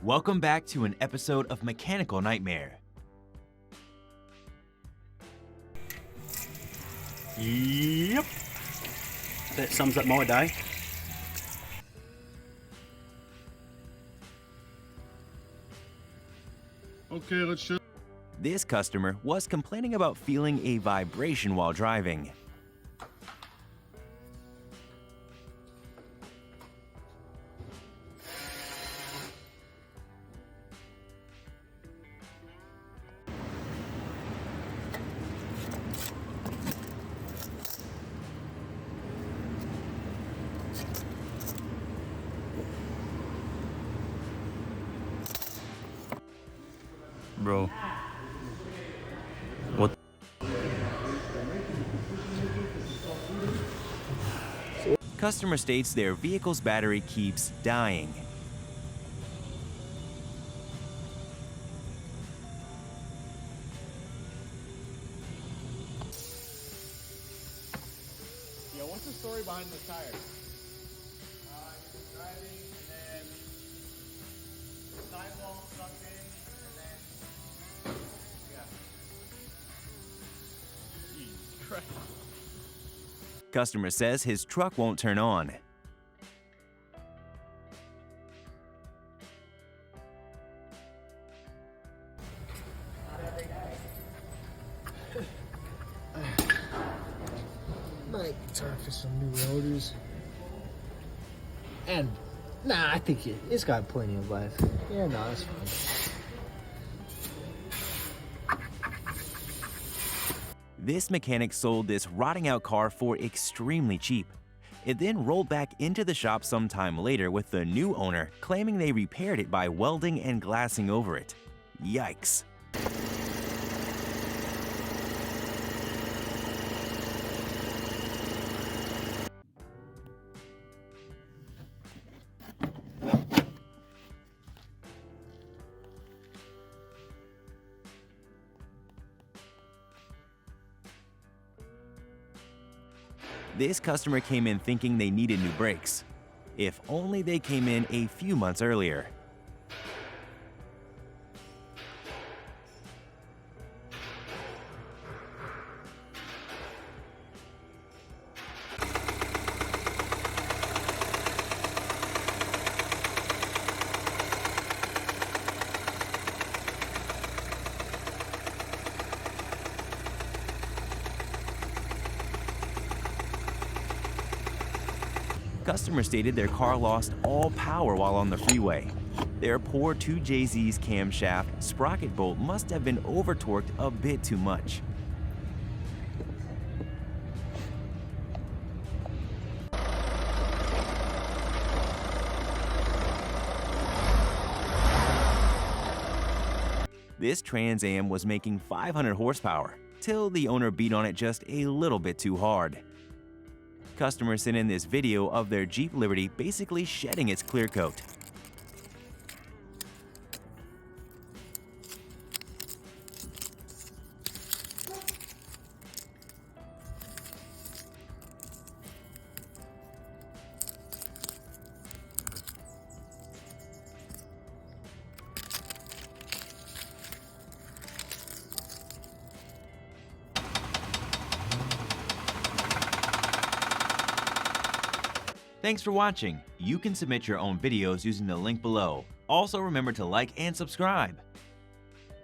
Welcome back to an episode of Mechanical Nightmare. Yep. That sums up my day. Okay, let's show. This customer was complaining about feeling a vibration while driving. Bro. What? Customer states their vehicle's battery keeps dying. Yeah, what's the story behind the tires? Driving and then the sidewall sucked in and then, yeah. Jesus Christ. Customer says his truck won't turn on. Might time for some new rotors. And nah, I think it's got plenty of life. Yeah, no, it's fine. This mechanic sold this rotting out car for extremely cheap. It then rolled back into the shop sometime later with the new owner claiming they repaired it by welding and glassing over it. Yikes. This customer came in thinking they needed new brakes. If only they came in a few months earlier. Customer stated their car lost all power while on the freeway. Their poor 2JZ's camshaft sprocket bolt must have been over-torqued a bit too much. This Trans Am was making 500 horsepower, till the owner beat on it just a little bit too hard. Customers sent in this video of their Jeep Liberty basically shedding its clear coat. Thanks for watching. You can submit your own videos using the link below. Also remember to like and subscribe.